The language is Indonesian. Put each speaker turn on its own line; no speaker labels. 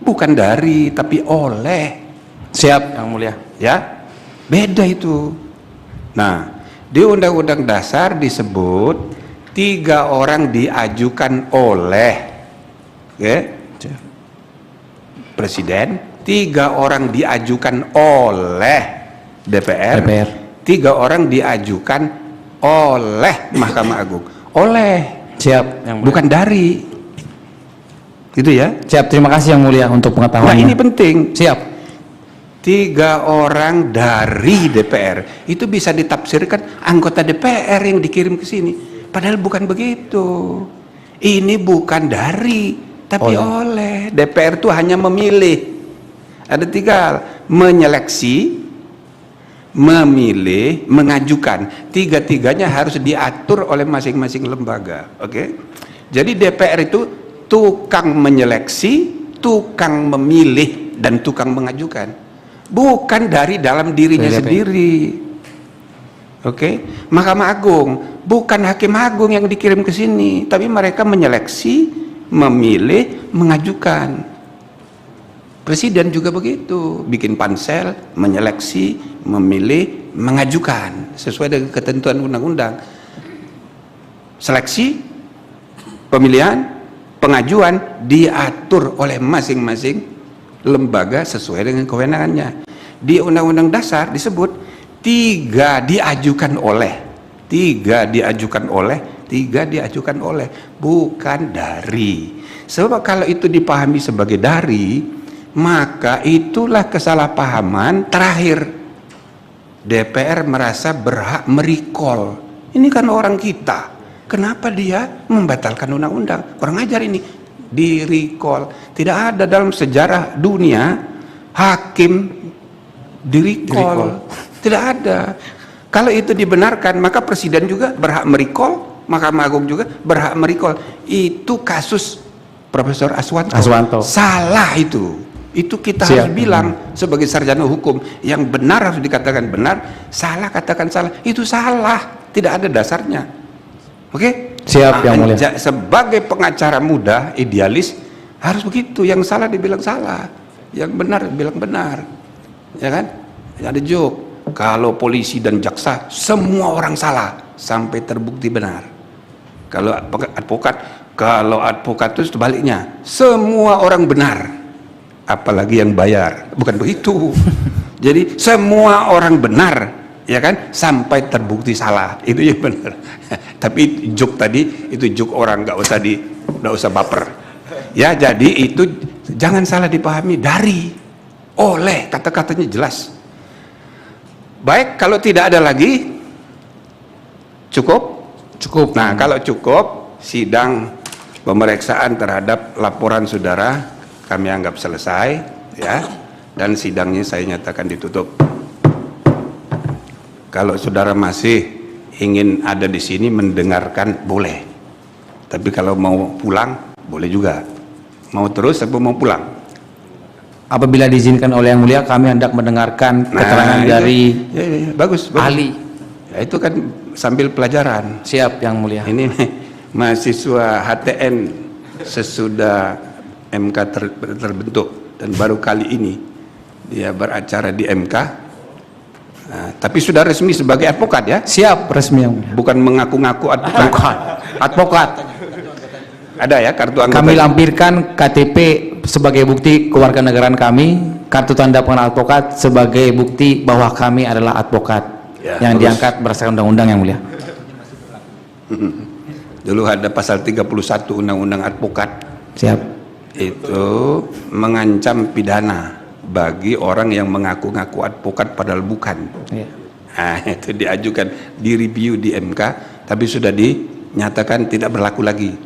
bukan dari tapi oleh.
Siap Yang Mulia.
Ya, beda itu. Nah, di Undang-Undang Dasar disebut 3 orang diajukan oleh Presiden, 3 orang diajukan oleh DPR, 3 orang diajukan oleh Mahkamah Agung. Oleh.
Siap Yang Mulia.
Bukan dari. Gitu ya.
Siap, terima kasih Yang Mulia untuk pengetahuannya.
Nah, ini penting.
Siap.
3 orang dari DPR itu bisa ditafsirkan anggota DPR yang dikirim ke sini, padahal bukan begitu. Ini bukan dari tapi oleh. DPR itu hanya memilih. Ada 3 hal: menyeleksi, memilih, mengajukan. 3-tiganya harus diatur oleh masing-masing lembaga. Oke? Jadi DPR itu tukang menyeleksi, tukang memilih, dan tukang mengajukan. Bukan dari dalam dirinya sendiri. Oke? Mahkamah Agung bukan hakim agung yang dikirim ke sini, tapi mereka menyeleksi, memilih, mengajukan. Presiden juga begitu, bikin pansel, menyeleksi, memilih, mengajukan sesuai dengan ketentuan undang-undang. Seleksi, pemilihan, pengajuan diatur oleh masing-masing lembaga sesuai dengan kewenangannya. Di Undang-Undang Dasar disebut 3 diajukan oleh, 3 diajukan oleh, 3 diajukan oleh, bukan dari. Sebab kalau itu dipahami sebagai dari, maka itulah kesalahpahaman terakhir. DPR merasa berhak merecall. Ini kan orang kita, kenapa dia membatalkan undang-undang? Kurang ajar ini. Di recall. Tidak ada dalam sejarah dunia hakim di recall. Tidak ada. Kalau itu dibenarkan, maka presiden juga berhak merecall, Mahkamah Agung juga berhak merecall. Itu kasus Profesor Aswanto. Salah itu. Itu kita harus bilang sebagai sarjana hukum, yang benar harus dikatakan benar, salah katakan salah. Itu salah, tidak ada dasarnya. Oke?
Siap Yang Mulia.
Sebagai pengacara muda, idealis, harus begitu. Yang salah dibilang salah, yang benar dibilang benar. Ya kan? Ada joke. Kalau polisi dan jaksa, semua orang salah sampai terbukti benar. Kalau advokat itu sebaliknya, semua orang benar, apalagi yang bayar. Bukan begitu. Jadi semua orang benar, ya kan, sampai terbukti salah. Itu yang benar. Tapi joke tadi itu joke orang, nggak usah baper. Ya, jadi itu jangan salah dipahami. Dari, oleh, kata-katanya jelas. Baik, kalau tidak ada lagi, cukup. Nah, kalau cukup, sidang pemeriksaan terhadap laporan saudara kami anggap selesai, ya, dan sidangnya saya nyatakan ditutup. Kalau saudara masih ingin ada di sini mendengarkan, boleh. Tapi kalau mau pulang, boleh juga. Mau terus atau mau pulang?
Apabila diizinkan oleh Yang Mulia, kami hendak mendengarkan keterangan dari
bagus.
ahli.
Ya, itu kan sambil pelajaran.
Siap Yang Mulia.
Ini mahasiswa HTN sesudah MK terbentuk dan baru kali ini dia beracara di MK. Nah, tapi sudah resmi sebagai advokat ya?
Siap, resmi Yang Mulia.
Bukan mengaku-ngaku advokat.
Bukan. Advokat.
Ada ya kartu anggota?
Kami lampirkan KTP sebagai bukti kewarganegaraan kami, kartu tanda pengenal advokat sebagai bukti bahwa kami adalah advokat
ya,
yang diangkat berdasarkan undang-undang Yang Mulia.
Dulu ada pasal 31 undang-undang advokat.
Siap.
Itu mengancam pidana bagi orang yang mengaku-ngaku advokat padahal bukan.
Ya.
Nah, itu diajukan, direview di MK, tapi sudah dinyatakan tidak berlaku lagi.